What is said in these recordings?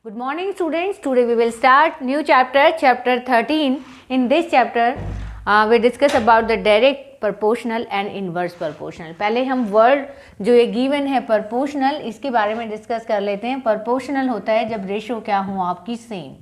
Good morning students. Today we will start new chapter, chapter 13. In this chapter we discuss about the direct, proportional and inverse proportional. पहले हम word जो ये given है proportional, इसके बारे में discuss कर लेते हैं. proportional होता है जब रेशो क्या हो आपकी सेम.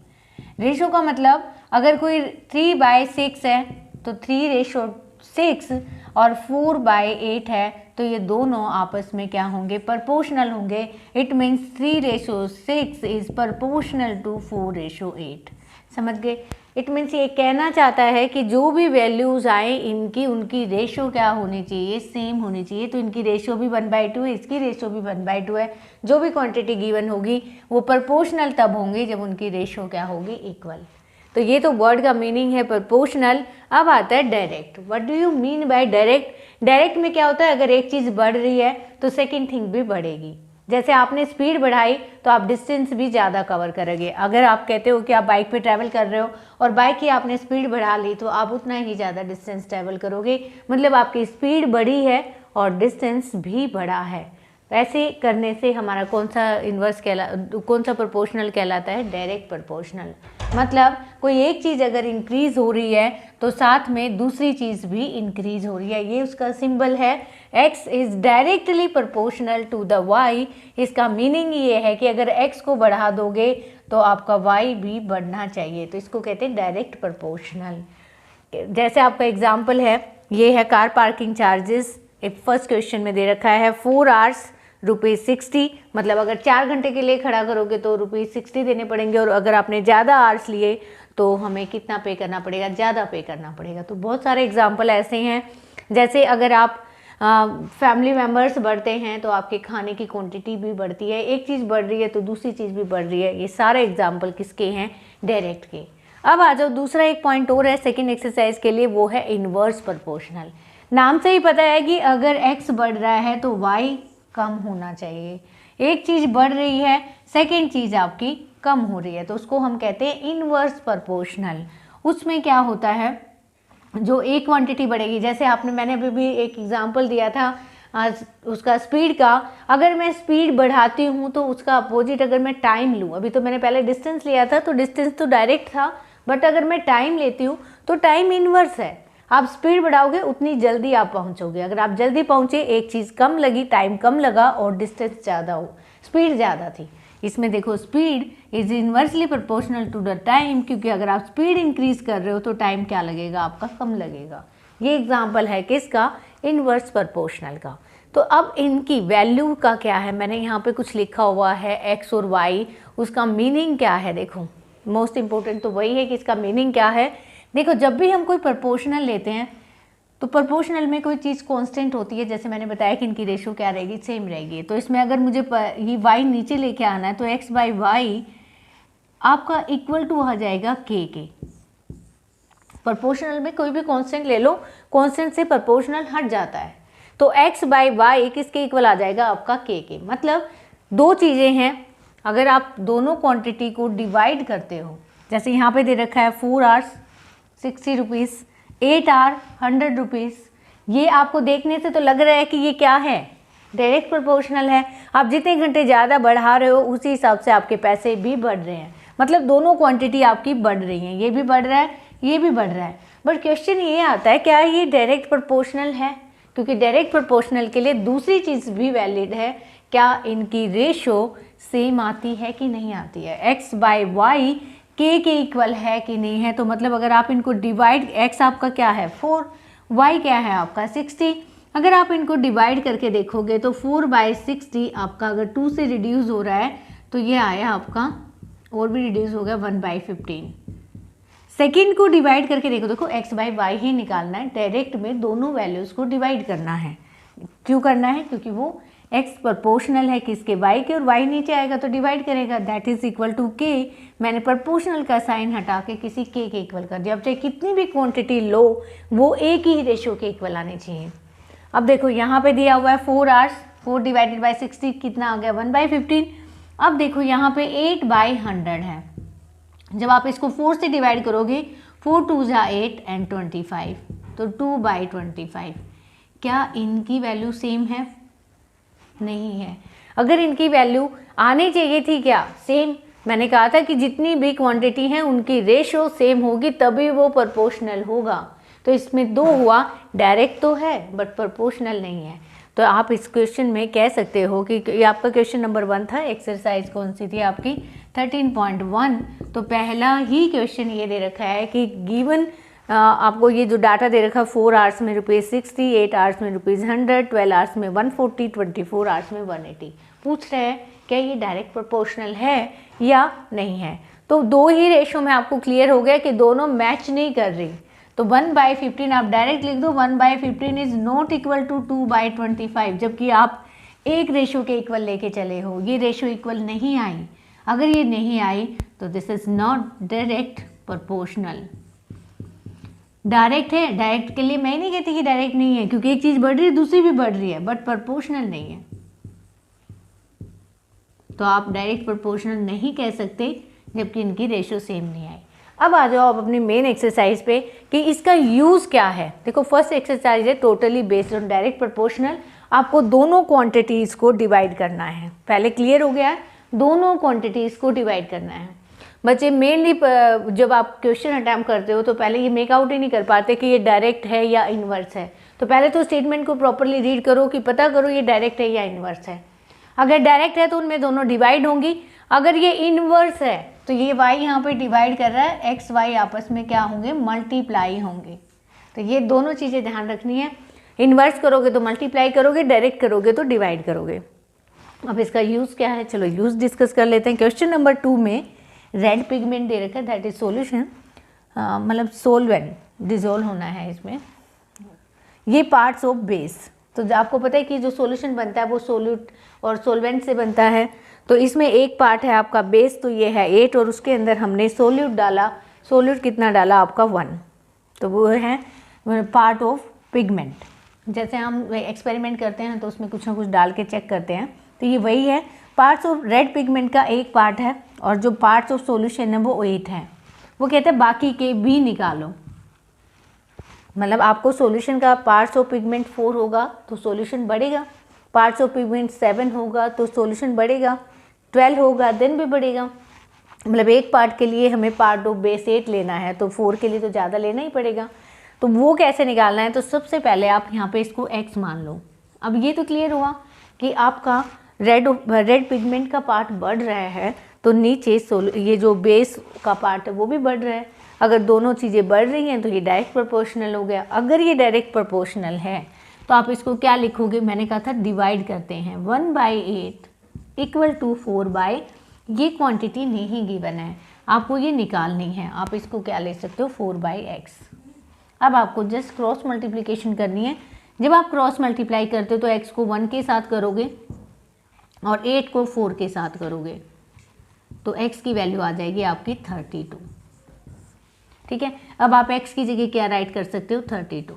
रेशो का मतलब अगर कोई 3/6 है तो 3:6 और 4/8 है तो ये दोनों आपस में क्या होंगे, प्रोपोर्शनल होंगे. It means 3:6 is proportional to 4:8. समझ गए? इट मीन्स ये कहना चाहता है कि जो भी वैल्यूज आए इनकी उनकी रेशो क्या होनी चाहिए, सेम होनी चाहिए. तो इनकी रेशो भी 1/2 है, इसकी रेशो भी 1/2 है. जो भी क्वांटिटी गिवन होगी वो प्रोपोर्शनल तब होंगी जब उनकी रेशो क्या होगी, इक्वल. तो ये तो वर्ड का मीनिंग है प्रोपोर्शनल. अब आता है direct. What do you mean by direct? Direct में क्या होता है, अगर एक चीज़ बढ़ रही है तो सेकंड थिंग भी बढ़ेगी. जैसे आपने स्पीड बढ़ाई तो आप डिस्टेंस भी ज़्यादा कवर करोगे. अगर आप कहते हो कि आप बाइक पे ट्रैवल कर रहे हो और बाइक की आपने स्पीड बढ़ा ली तो आप उतना ही ज़्यादा डिस्टेंस ट्रैवल करोगे. मतलब आपकी स्पीड बढ़ी है और डिस्टेंस भी बढ़ा है. ऐसे करने से हमारा कौन सा प्रोपोर्शनल कहलाता है, डायरेक्ट प्रोपोर्शनल. मतलब कोई एक चीज़ अगर इंक्रीज हो रही है तो साथ में दूसरी चीज़ भी इंक्रीज हो रही है. ये उसका सिंबल है. x is directly proportional to the y. इसका मीनिंग ये है कि अगर x को बढ़ा दोगे तो आपका y भी बढ़ना चाहिए. तो इसको कहते हैं डायरेक्ट प्रोपोर्शनल. जैसे आपका एग्जाम्पल है, ये है कार पार्किंग चार्जेस. एक फर्स्ट क्वेश्चन में दे रखा है 4 आवर्स ₹60. मतलब अगर 4 घंटे के लिए खड़ा करोगे तो ₹60 देने पड़ेंगे. और अगर आपने ज़्यादा आवर्स लिए तो हमें कितना पे करना पड़ेगा, ज़्यादा पे करना पड़ेगा. तो बहुत सारे एग्जाम्पल ऐसे हैं. जैसे अगर आप फैमिली मेम्बर्स बढ़ते हैं तो आपके खाने की क्वांटिटी भी बढ़ती है. एक चीज़ बढ़ रही है तो दूसरी चीज़ भी बढ़ रही है. ये सारे एग्जाम्पल किसके हैं, डायरेक्ट के. अब आ जाओ, दूसरा एक पॉइंट और है सेकेंड एक्सरसाइज के लिए, वो है इन्वर्स प्रोपोर्शनल. नाम से ही पता है कि अगर x बढ़ रहा है तो y कम होना चाहिए. एक चीज़ बढ़ रही है, सेकेंड चीज़ आपकी कम हो रही है, तो उसको हम कहते हैं इनवर्स प्रोपोर्शनल. उसमें क्या होता है, जो एक क्वांटिटी बढ़ेगी, जैसे मैंने अभी भी एक एग्जांपल दिया था उसका स्पीड का. अगर मैं स्पीड बढ़ाती हूँ तो उसका अपोजिट अगर मैं टाइम लूँ, अभी तो मैंने पहले डिस्टेंस लिया था तो डिस्टेंस तो डायरेक्ट था, बट अगर मैं टाइम लेती हूँ तो टाइम इनवर्स है. आप स्पीड बढ़ाओगे उतनी जल्दी आप पहुंचोगे. अगर आप जल्दी पहुंचे, एक चीज़ कम लगी, टाइम कम लगा और डिस्टेंस ज़्यादा हो, स्पीड ज़्यादा थी. इसमें देखो speed is inversely proportional to the time, क्योंकि अगर आप स्पीड इंक्रीज कर रहे हो तो टाइम क्या लगेगा आपका, कम लगेगा. ये एग्जाम्पल है किसका, इन्वर्स प्रोपोर्शनल का. तो अब इनकी वैल्यू का क्या है, मैंने यहाँ पे कुछ लिखा हुआ है x और y. उसका मीनिंग क्या है, देखो मोस्ट इंपॉर्टेंट तो वही है कि इसका मीनिंग क्या है. देखो जब भी हम कोई प्रोपोर्शनल लेते हैं तो प्रोपोर्शनल में कोई चीज़ कांस्टेंट होती है. जैसे मैंने बताया कि इनकी रेशो क्या रहेगी, सेम रहेगी. तो इसमें अगर मुझे ये y नीचे लेके आना है तो x/y आपका इक्वल टू आ जाएगा k के. प्रोपोर्शनल में कोई भी कांस्टेंट ले लो, कांस्टेंट से प्रोपोर्शनल हट जाता है. तो x/y किसके इक्वल आ जाएगा, आपका k के. मतलब दो चीज़ें हैं, अगर आप दोनों क्वांटिटी को डिवाइड करते हो, जैसे यहाँ पे दे रखा है 4 आवर्स ₹60, 8 आवर ₹100. ये आपको देखने से तो लग रहा है कि ये क्या है, डायरेक्ट प्रोपोर्शनल है. आप जितने घंटे ज़्यादा बढ़ा रहे हो उसी हिसाब से आपके पैसे भी बढ़ रहे हैं. मतलब दोनों क्वांटिटी आपकी बढ़ रही हैं, ये भी बढ़ रहा है, ये भी बढ़ रहा है. बट क्वेश्चन ये आता है, क्या ये डायरेक्ट प्रोपोर्शनल है? क्योंकि डायरेक्ट प्रोपोर्शनल के लिए दूसरी चीज़ भी वैलिड है, क्या इनकी रेशो सेम आती है कि नहीं आती है. x/y k के इक्वल है कि नहीं है. तो मतलब अगर आप इनको डिवाइड, x आपका क्या है 4, y क्या है आपका 60. अगर आप इनको डिवाइड करके देखोगे तो 4/60 आपका अगर 2 से रिड्यूस हो रहा है तो ये आया आपका, और भी रिड्यूस हो गया 1/15. सेकेंड को डिवाइड करके देखो x/y ही निकालना है. डायरेक्ट में दोनों वैल्यूज़ को डिवाइड करना है. क्यों करना है, क्योंकि वो x प्रोपोर्शनल है किसके, y के, और y नीचे आएगा तो डिवाइड करेगा, that is equal to k. मैंने प्रोपोर्शनल का साइन हटा के किसी k के इक्वल कर दिया. अब चाहे कितनी भी क्वांटिटी लो वो एक ही रेशो के इक्वल आने चाहिए. अब देखो यहाँ पे दिया हुआ है 4 आवर्स, 4 डिवाइडेड बाई 60 कितना आ गया 1/15. अब देखो यहाँ पे 8/100 है. जब आप इसको 4 से डिवाइड करोगे, 4 2 जा 8 एंड 25, तो 2/25. क्या इनकी वैल्यू सेम है? नहीं है. अगर इनकी वैल्यू आनी चाहिए थी क्या, सेम, मैंने कहा था कि जितनी भी क्वांटिटी है उनकी रेशो सेम होगी तभी वो प्रोपोर्शनल होगा। तो इसमें दो हुआ, डायरेक्ट तो है बट प्रोपोर्शनल नहीं है। तो आप इस क्वेश्चन में कह सकते हो कि ये आपका क्वेश्चन नंबर 1 था। एक्सरसाइज कौन सी थी आपकी 13.1। तो पहला ही क्वेश्चन ये दे रखा है कि गिवन आपको ये जो डाटा दे रखा है 4 आवर्स में ₹60, 8 आवर्स में ₹100, 12 आवर्स में 140, 24 आवर्स में 180। पूछ रहे हैं क्या ये डायरेक्ट प्रोपोर्शनल है या नहीं है। तो दो ही रेशो में आपको क्लियर हो गया कि दोनों मैच नहीं कर रही। तो 1/15 आप डायरेक्ट लिख दो, 1/15 इज नॉट इक्वल टू 2/25, जबकि आप एक रेशो के इक्वल लेके चले हो, ये रेशो इक्वल नहीं आई। अगर ये नहीं आई तो this is not direct proportional. Direct है, डायरेक्ट के लिए मैं नहीं कहती कि डायरेक्ट नहीं है, क्योंकि एक चीज बढ़ रही है दूसरी भी बढ़ रही है, बट प्रोपोर्शनल नहीं है। तो आप डायरेक्ट प्रोपोर्शनल नहीं कह सकते जबकि इनकी रेशो सेम नहीं आई। अब आ जाओ आप अपनी मेन एक्सरसाइज पे कि इसका यूज़ क्या है। देखो फर्स्ट एक्सरसाइज है totally based on direct proportional. आपको दोनों क्वांटिटीज़ को डिवाइड करना है। पहले क्लियर हो गया है, दोनों क्वांटिटीज़ को डिवाइड करना है। बच्चे मेनली जब आप क्वेश्चन अटैम्प्ट करते हो तो पहले ये मेकआउट ही नहीं कर पाते कि ये डायरेक्ट है या इन्वर्स है। तो पहले तो स्टेटमेंट को प्रॉपरली रीड करो कि पता करो ये डायरेक्ट है या इन्वर्स है। अगर डायरेक्ट है तो उनमें दोनों डिवाइड होंगी। अगर ये इन्वर्स है तो ये y यहाँ पे डिवाइड कर रहा है, x y आपस में क्या होंगे, मल्टीप्लाई होंगे। तो ये दोनों चीज़ें ध्यान रखनी है। इन्वर्स करोगे तो मल्टीप्लाई करोगे, डायरेक्ट करोगे तो डिवाइड करोगे। अब इसका यूज़ क्या है, चलो यूज़ डिस्कस कर लेते हैं। क्वेश्चन नंबर 2 में रेड पिगमेंट दे रखा है, दैट इज सॉल्यूशन, मतलब सोलवेंट डिजोल्व होना है इसमें। ये पार्ट्स ऑफ बेस, तो आपको पता है कि जो सॉल्यूशन बनता है वो सोल्यूट और सोलवेंट से बनता है। तो इसमें एक पार्ट है आपका बेस, तो ये है 8 और उसके अंदर हमने सोल्यूट डाला। सोल्यूट कितना डाला आपका 1, तो वो है पार्ट ऑफ पिगमेंट। जैसे हम एक्सपेरिमेंट करते हैं तो उसमें कुछ ना कुछ डाल के चेक करते हैं, तो ये वही है। पार्ट्स ऑफ रेड पिगमेंट का एक पार्ट है और जो पार्ट्स ऑफ सॉल्यूशन है वो 8 है। वो कहते हैं बाकी के भी निकालो, मतलब आपको सॉल्यूशन का पार्ट्स ऑफ पिगमेंट 4 होगा तो सॉल्यूशन बढ़ेगा, पार्ट्स ऑफ पिगमेंट 7 होगा तो सॉल्यूशन बढ़ेगा, 12 होगा देन भी बढ़ेगा। मतलब एक पार्ट के लिए हमें पार्ट ऑफ बेस 8 लेना है तो 4 के लिए तो ज़्यादा लेना ही पड़ेगा। तो वो कैसे निकालना है, तो सबसे पहले आप यहाँ पे इसको x मान लो। अब ये तो क्लियर हुआ कि आपका रेड पिगमेंट का पार्ट बढ़ रहा है तो नीचे ये जो बेस का पार्ट है वो भी बढ़ रहा है। अगर दोनों चीज़ें बढ़ रही हैं तो ये डायरेक्ट प्रोपोर्शनल हो गया। अगर ये डायरेक्ट प्रोपोर्शनल है तो आप इसको क्या लिखोगे, मैंने कहा था डिवाइड करते हैं। 1/8 इक्वल टू 4/, ये क्वांटिटी नहीं गिवन है, आपको ये निकालनी है। आप इसको क्या ले सकते हो 4/x। अब आपको जस्ट क्रॉस मल्टीप्लिकेशन करनी है। जब आप क्रॉस मल्टीप्लाई करते हो तो x को 1 के साथ करोगे और 8 को 4 के साथ करोगे तो x की वैल्यू आ जाएगी आपकी 32। ठीक है, अब आप x की जगह क्या राइट कर सकते हो 32।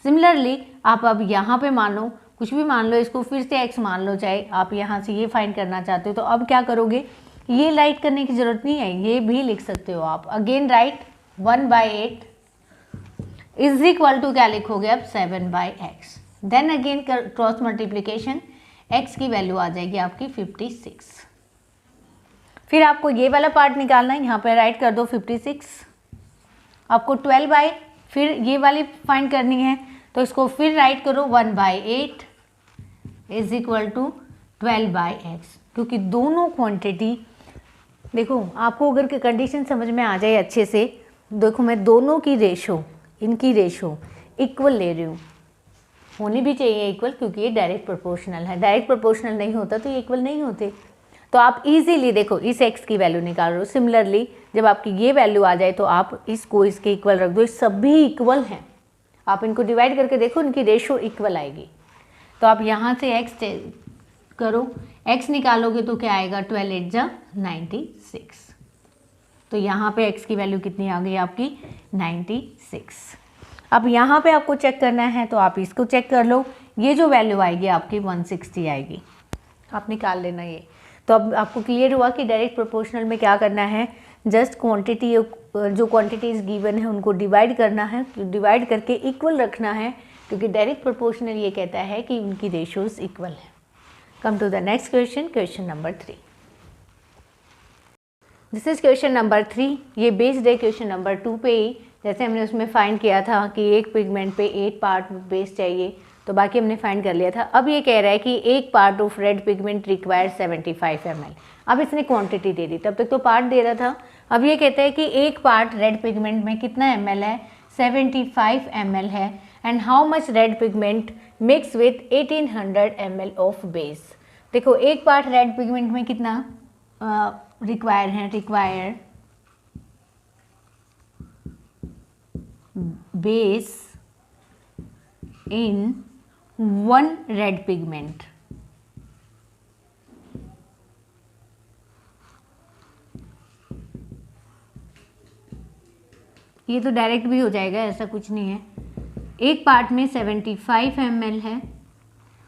सिमिलरली आप अब यहाँ पे मान लो कुछ भी मान लो, इसको फिर से x मान लो, चाहे आप यहाँ से ये फाइंड करना चाहते हो तो अब क्या करोगे, ये राइट करने की ज़रूरत नहीं है, ये भी लिख सकते हो आप। Again write 1/8 is equal to क्या लिखोगे अब 7/x। Then again cross multiplication, x की वैल्यू आ जाएगी आपकी 56। फिर आपको ये वाला पार्ट निकालना है, यहाँ पे राइट कर दो 56। आपको 12/, फिर ये वाली फाइंड करनी है तो इसको फिर राइट करो 1/8 इज इक्वल टू 12/x, क्योंकि दोनों क्वांटिटी देखो, आपको अगर कंडीशन समझ में आ जाए अच्छे से, देखो मैं दोनों की रेशो, इनकी रेशो इक्वल ले रही हूँ, होनी भी चाहिए इक्वल, क्योंकि ये डायरेक्ट प्रोपोर्शनल है। डायरेक्ट प्रोपोर्शनल नहीं होता तो ये इक्वल नहीं होते। तो आप इजीली देखो इस x की वैल्यू निकाल रहे हो। सिमिलरली जब आपकी ये वैल्यू आ जाए तो आप इसको इसके इक्वल रख दो, सभी इक्वल हैं। आप इनको डिवाइड करके देखो, इनकी रेशो इक्वल आएगी। तो आप यहाँ से x करो, x निकालोगे तो क्या आएगा 12 × 8 = 96। तो यहाँ पे x की वैल्यू कितनी आ गई आपकी 96। अब यहाँ पे आपको चेक करना है तो आप इसको चेक कर लो, ये जो वैल्यू आएगी आपकी 160 आएगी, आप निकाल लेना ये। तो अब आपको क्लियर हुआ कि डायरेक्ट प्रोपोर्शनल में क्या करना है, जस्ट क्वांटिटी, जो क्वांटिटीज़ गिवन है उनको डिवाइड करना है, डिवाइड करके इक्वल रखना है, क्योंकि डायरेक्ट प्रोपोर्शनल ये कहता है कि उनकी रेशोज़ इक्वल है। Come to the next question, question number 3। This is question number 3। ये बेस्ड है क्वेश्चन नंबर 2 पे ही। जैसे हमने उसमें फाइंड किया था कि एक पिगमेंट पे 8 पार्ट बेस चाहिए, तो बाकी हमने फाइंड कर लिया था। अब ये कह रहा है कि एक part of red pigment require 75 ml। अब इसने क्वांटिटी दे दी, तब तक तो पार्ट दे रहा था। अब ये कहता है कि एक पार्ट रेड पिगमेंट में कितना ml है, 75 ml है। And how much red pigment mix with 1800 ml of base. देखो एक पार्ट रेड पिगमेंट में कितना रिक्वायर है, require base in 1 red pigment. ये तो डायरेक्ट भी हो जाएगा, ऐसा कुछ नहीं है। एक पार्ट में 75 ml है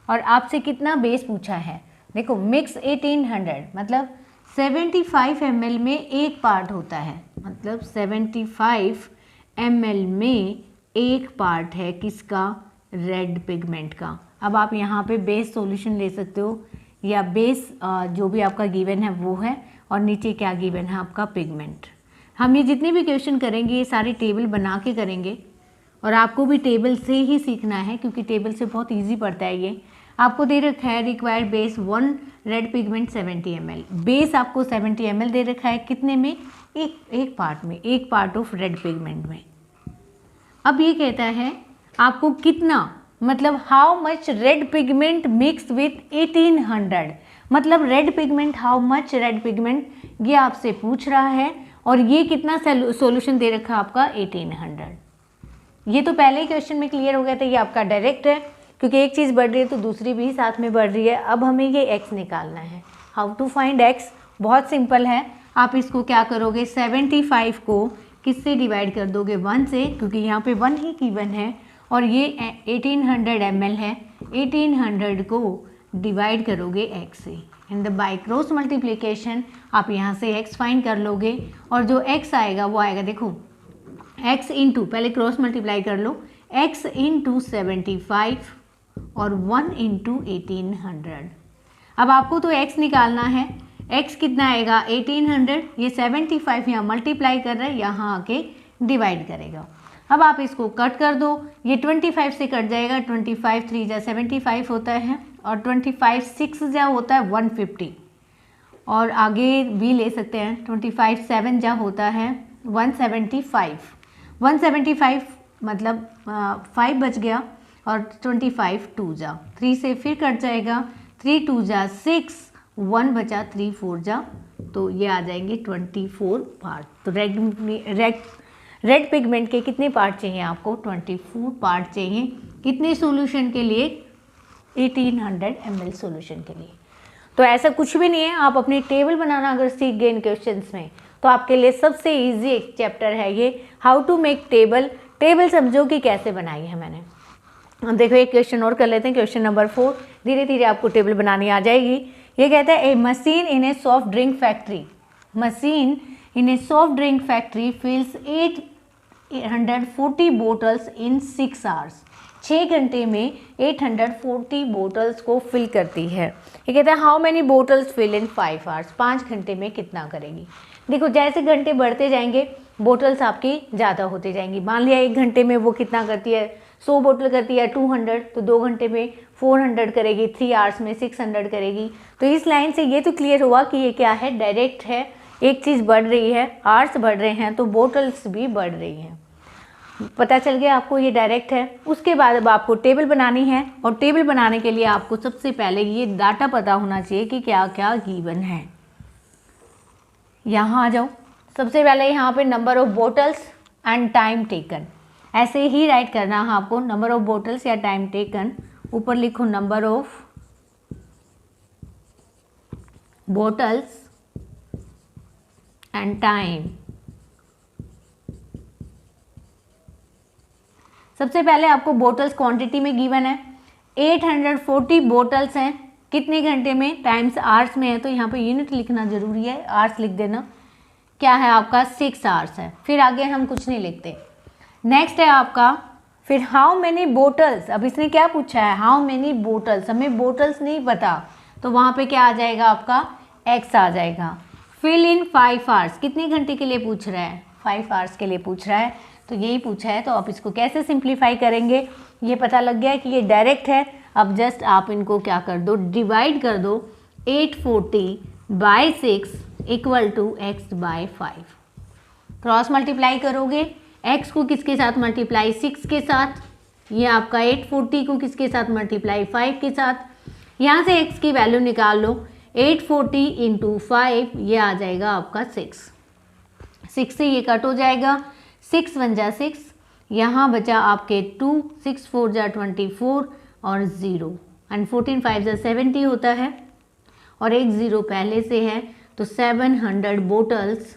और आपसे कितना बेस पूछा है। देखो मिक्स 1800 मतलब 75 ml में एक पार्ट होता है, मतलब 75 ml में एक पार्ट है किसका, रेड पिगमेंट का। अब आप यहाँ पे बेस सॉल्यूशन ले सकते हो, या बेस जो भी आपका गिवन है वो है, और नीचे क्या गिवन है आपका पिगमेंट। हम ये जितने भी क्वेश्चन करेंगे ये सारे टेबल बना के करेंगे, और आपको भी टेबल से ही सीखना है क्योंकि टेबल से बहुत इजी पड़ता है। ये आपको दे रखा है required base 1 red pigment 70 ml। Base आपको 70 ml दे रखा है, कितने में, एक पार्ट में, एक पार्ट ऑफ रेड पिगमेंट में। अब ये कहता है आपको कितना, मतलब how much red pigment mix with 1800, मतलब red pigment, how much red pigment, ये आपसे पूछ रहा है। और ये कितना सॉल्यूशन दे रखा है आपका, 1800। ये तो पहले ही क्वेश्चन में क्लियर हो गया था, ये आपका डायरेक्ट है क्योंकि एक चीज़ बढ़ रही है तो दूसरी भी साथ में बढ़ रही है। अब हमें ये x निकालना है। हाउ टू फाइंड x, बहुत सिंपल है। आप इसको क्या करोगे, 75 को किससे डिवाइड कर दोगे, 1 से, क्योंकि यहाँ पे 1 ही गिवन है और ये 1800 ml है। 1800 को डिवाइड करोगे x से, in the by cross multiplication आप यहाँ से x फाइंड कर लोगे, और जो x आएगा वो आएगा, देखो x इंटू, पहले क्रॉस मल्टीप्लाई कर लो, x इंटू 75 और 1 इंटू 1800। अब आपको तो x निकालना है, x कितना आएगा 1800, ये 75 यहाँ मल्टीप्लाई कर रहा है, यहाँ आके डिवाइड करेगा। अब आप इसको कट कर दो, ये 25 से कट जाएगा, 25 3 जा 75 होता है, और 25 6 जा होता है 150, और आगे भी ले सकते हैं, 25 7 जा होता है 175। 175 मतलब 5 बच गया, और 25 2 जा 3 से फिर कट जाएगा, 3 2 जा 6, 1 बचा 3 4 जा, तो ये आ जाएंगे 24 पार्ट। तो रेड पिगमेंट के कितने पार्ट चाहिए आपको, 24 पार्ट चाहिए। कितने सॉल्यूशन के लिए, 1800 ml सॉल्यूशन के लिए। तो ऐसा कुछ भी नहीं है, आप अपनी टेबल बनाना अगर सीख गए इन क्वेश्चंस में तो आपके लिए सबसे इजी एक चैप्टर है ये, how to make table. Table समझो कि कैसे बनाई है मैंने। अब देखो एक क्वेश्चन और कर लेते हैं, क्वेश्चन नंबर 4। धीरे धीरे आपको टेबल बनानी आ जाएगी। ये कहता है a machine in a soft drink factory, machine in a soft drink factory fills 840 bottles in 6 hours. 6 घंटे में 840 बोटल्स को फिल करती है। ये कहता है how many bottles fill in 5 hours, 5 घंटे में कितना करेगी। देखो जैसे घंटे बढ़ते जाएंगे बोटल्स आपकी ज़्यादा होती जाएंगी। मान लिया 1 घंटे में वो कितना करती है, 100 बोतल करती है 200, तो 2 घंटे में 400 करेगी, 3 आवर्स में 600 करेगी। तो इस लाइन से ये तो क्लियर हुआ कि ये क्या है, डायरेक्ट है। एक चीज़ बढ़ रही है, आवर्स बढ़ रहे हैं तो बोटल्स भी बढ़ रही हैं। पता चल गया आपको, ये डायरेक्ट है। उसके बाद अब आपको टेबल बनानी है, और टेबल बनाने के लिए आपको सबसे पहले ये डाटा पता होना चाहिए कि क्या क्या गिवन है। यहाँ आ जाओ, सबसे पहले यहाँ पे number of bottles and time taken, ऐसे ही राइट करना है आपको, नंबर ऑफ बोटल्स या टाइम टेकन। ऊपर लिखो number of bottles and time. सबसे पहले आपको बोटल्स क्वांटिटी में गिवन है, 840 बोटल्स हैं, कितने घंटे में, टाइम्स आवर्स में है, तो यहाँ पे यूनिट लिखना जरूरी है, आवर्स लिख देना। क्या है आपका 6 आवर्स है, फिर आगे हम कुछ नहीं लिखते। नेक्स्ट है आपका फिर हाउ मेनी बोटल्स। अब इसने क्या पूछा है, हाउ मेनी बोटल्स, हमें बोटल्स नहीं पता, तो वहाँ पे क्या आ जाएगा आपका x आ जाएगा। फिल इन 5 आवर्स, कितने घंटे के लिए पूछ रहा है? 5 आवर्स के लिए पूछ रहा है, तो यही पूछा है। तो आप इसको कैसे सिंप्लीफाई करेंगे? ये पता लग गया है कि ये डायरेक्ट है। अब जस्ट आप इनको क्या कर दो, डिवाइड कर दो 840/6 equal to x by 5। Cross multiply करोगे, x को किसके साथ मल्टीप्लाई? 6 के साथ। ये आपका 840 को किसके साथ मल्टीप्लाई? 5 के साथ। यहाँ से x की वैल्यू निकाल लो, 840 इंटू 5, ये आ जाएगा आपका 6 से ये कट हो जाएगा, 6 1 जा 6, यहाँ बचा आपके 2, 6 4 जा 24 और 0 एंड 14 5 जा 70 होता है और एक 0 पहले से है, तो 700 बोटल्स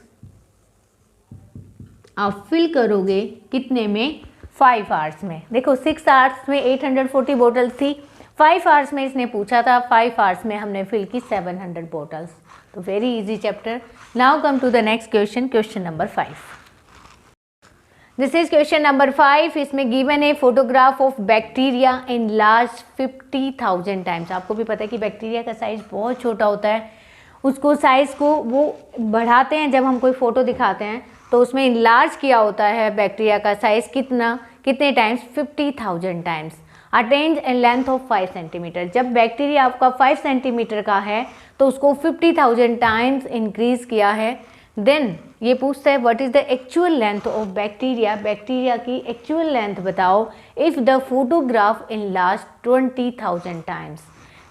आप फिल करोगे कितने में? 5 आवर्स में। देखो 6 आवर्स में 840 बोटल्स थी, 5 आवर्स में इसने पूछा था, 5 आवर्स में हमने फिल की 700 बोटल्स। तो very easy chapter. Now come to the next question, question number 5। This is question number 5। इसमें गिवन है photograph of bacteria in large 50,000 times. आपको भी पता है कि बैक्टीरिया का साइज बहुत छोटा होता है, उसको साइज को वो बढ़ाते हैं जब हम कोई फोटो दिखाते हैं, तो उसमें इनलार्ज किया होता है बैक्टीरिया का साइज कितने times? 50,000 times. Attend A length of 5 centimetre. जब बैक्टीरिया आपका 5 सेंटीमीटर का है तो उसको 50,000 टाइम्स इंक्रीज किया है। देन ये पूछता है what is the actual length of bacteria. Bacteria की एक्चुअल लेंथ बताओ if the photograph in last 20,000 times.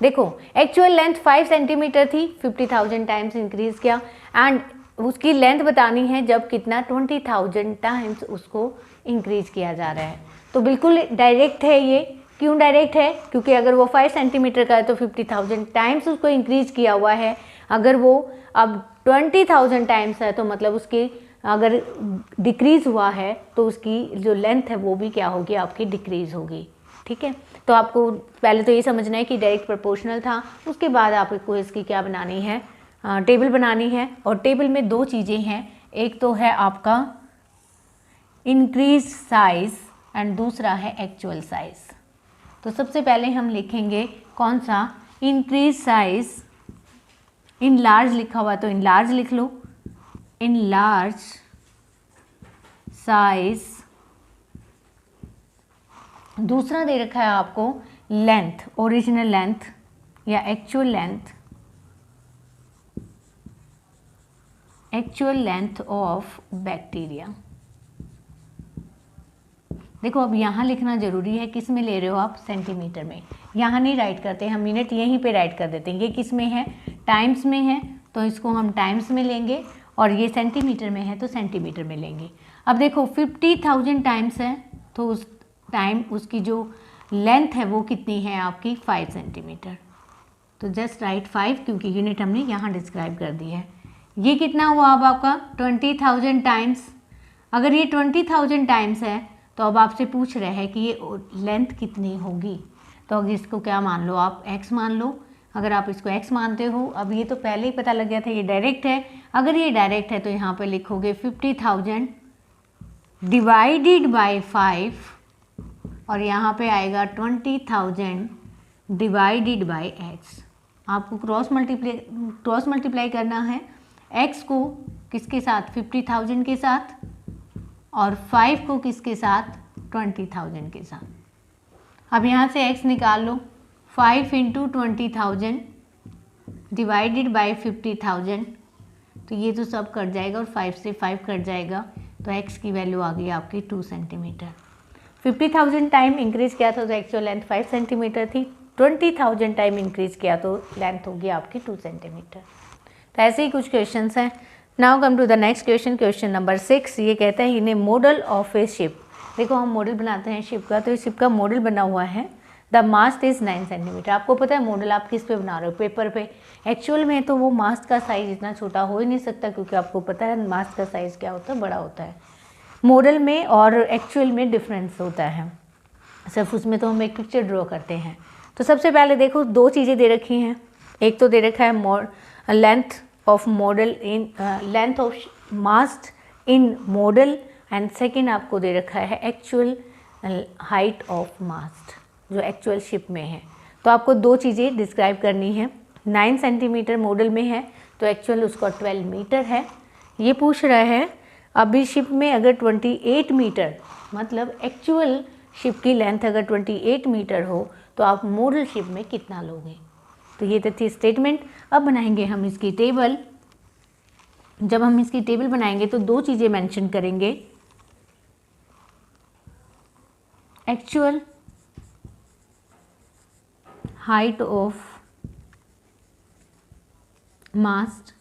देखो एक्चुअल लेंथ 5 सेंटीमीटर थी, 50,000 टाइम्स इंक्रीज किया, एंड उसकी लेंथ बतानी है जब कितना 20,000 टाइम्स उसको इंक्रीज किया जा रहा है। तो बिल्कुल डायरेक्ट है ये। क्यों डायरेक्ट है? क्योंकि अगर वो 5 सेंटीमीटर का है तो 50,000 टाइम्स उसको इंक्रीज किया हुआ है। अगर वो अब 20,000 टाइम्स है तो मतलब उसकी अगर डिक्रीज़ हुआ है तो उसकी जो लेंथ है वो भी क्या होगी? आपकी डिक्रीज़ होगी। ठीक है, तो आपको पहले तो ये समझना है कि डायरेक्ट प्रोपोर्शनल था, उसके बाद आपको इसकी क्या बनानी है? टेबल बनानी है। और टेबल में 2 चीज़ें हैं, एक तो है आपका इंक्रीज साइज एंड दूसरा है एक्चुअल साइज। तो सबसे पहले हम लिखेंगे कौन सा? Increase size. इन लार्ज लिखा हुआ तो इन लार्ज लिख लो, इन लार्ज साइज। दूसरा दे रखा है आपको लेंथ, ओरिजिनल लेंथ या actual length, actual length of bacteria. देखो अब यहाँ लिखना जरूरी है, किस में ले रहे हो आप? सेंटीमीटर में। यहाँ नहीं राइट करते हम, मिनट यहीं पे राइट कर देते हैं। ये किस में है? टाइम्स में है, तो इसको हम टाइम्स में लेंगे, और ये सेंटीमीटर में है तो सेंटीमीटर में लेंगे। अब देखो 50,000 टाइम्स है तो उस टाइम उसकी जो लेंथ है वो कितनी है आपकी? 5 सेंटीमीटर। तो जस्ट राइट 5 क्योंकि यूनिट हमने यहाँ डिस्क्राइब कर दी है। ये कितना हुआ अब आपका? 20,000 टाइम्स। अगर ये 20,000 टाइम्स है तो अब आपसे पूछ रहे हैं कि ये लेंथ कितनी होगी, तो अब इसको क्या मान लो आप? x मान लो। अगर आप इसको x मानते हो, अब ये तो पहले ही पता लग गया था ये डायरेक्ट है। अगर ये डायरेक्ट है तो यहाँ पे लिखोगे 50,000 डिवाइडेड बाय 5 और यहाँ पे आएगा 20,000 डिवाइडेड बाय x। आपको क्रॉस मल्टीप्लाई करना है x को किसके साथ? 50,000 के साथ, और 5 को किसके साथ? 20,000 के साथ। अब यहाँ से x निकाल लो, 5 इंटू 20,000 डिवाइडेड बाई 50,000, तो ये तो सब कट जाएगा और 5 से 5 कट जाएगा, तो x की वैल्यू आ गई आपकी 2 सेंटीमीटर। 50,000 टाइम इंक्रीज़ किया था तो एक्चुअल लेंथ 5 सेंटीमीटर थी, 20,000 टाइम इंक्रीज़ किया तो लेंथ होगी आपकी 2 सेंटीमीटर। तो ऐसे ही कुछ क्वेश्चंस हैं। Now come to the next question, question number 6। ये कहता है इन्हें मॉडल ऑफ ए शिप। देखो हम मॉडल बनाते हैं शिप का, तो इस शिप का मॉडल बना हुआ है, द मास्ट इज़ 9 सेंटीमीटर। आपको पता है मॉडल आप किस पे बना रहे हो? पेपर पे। एक्चुअल में तो वो मास्ट का साइज़ इतना छोटा हो ही नहीं सकता, क्योंकि आपको पता है मास्ट का साइज़ क्या होता है? बड़ा होता है। मॉडल में और एक्चुअल में डिफरेंस होता है, सिर्फ उसमें तो हम एक पिक्चर ड्रॉ करते हैं। तो सबसे पहले देखो 2 चीज़ें दे रखी हैं, एक तो दे रखा है length of model in length of mast in model, and second आपको दे रखा है एक्चुअल हाइट ऑफ मास्ट जो एक्चुअल शिप में है। तो आपको 2 चीज़ें डिस्क्राइब करनी है। 9 सेंटीमीटर मॉडल में है, तो एक्चुअल उसका 12 मीटर है। ये पूछ रहा है अभी शिप में अगर 28 मीटर, मतलब एक्चुअल शिप की लेंथ अगर 28 मीटर हो तो आप मॉडल शिप में कितना लोगे। तो ये थी स्टेटमेंट। अब बनाएंगे हम इसकी टेबल। जब हम इसकी टेबल बनाएंगे तो दो चीज़ें मेंशन करेंगे, एक्चुअल हाइट ऑफ मास्ट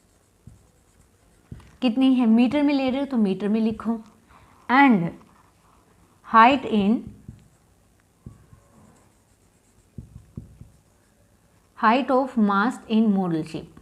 कितनी है, मीटर में ले रहे हो तो मीटर में लिखो, and height in height of mast in model ship.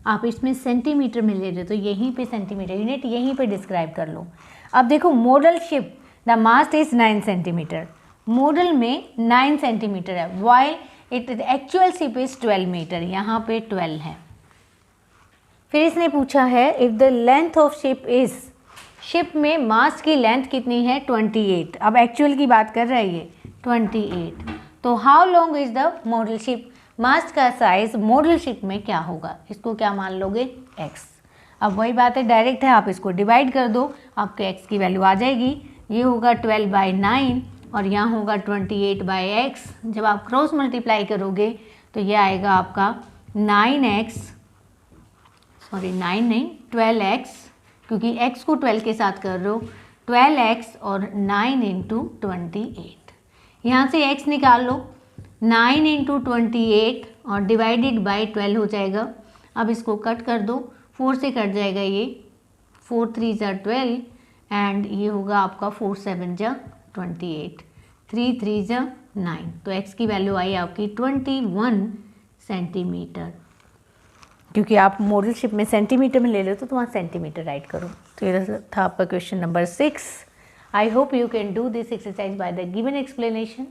आप इसमें सेंटीमीटर में ले रहे हो तो यहीं पे सेंटीमीटर यूनिट यहीं पे डिस्क्राइब कर लो। अब देखो model ship the mast is 9 centimetre, model में 9 सेंटीमीटर है, while it actual ship is 12 metre, यहाँ पे 12 है। फिर इसने पूछा है if the length of ship is, ship में मास्ट की लेंथ कितनी है 28, अब एक्चुअल की बात कर रहा है ये 28, तो how long is the model ship, mast का साइज मॉडल शिप में क्या होगा, इसको क्या मान लोगे x। अब वही बात है, डायरेक्ट है, आप इसको डिवाइड कर दो, आपके x की वैल्यू आ जाएगी, ये होगा 12/9 और यहाँ होगा 28/x। जब आप क्रॉस मल्टीप्लाई करोगे तो ये आएगा आपका 9x, सॉरी 9 नहीं 12x, क्योंकि x को 12 के साथ कर रहे हो, 12x और 9 × 28, यहाँ से x निकाल लो, 9 × 28 और डिवाइडेड बाई 12 हो जाएगा। अब इसको कट कर दो, 4 से कट जाएगा ये, 4 3 = 12 एंड ये होगा आपका 4 7 = 28, 3 3 = 9, तो x की वैल्यू आई आपकी 21 सेंटीमीटर। क्योंकि आप मॉडल शिप में सेंटीमीटर में ले लो तो वहाँ सेंटीमीटर राइट करो। तो ये था आपका question number 6। I hope you can do this exercise by the given explanation.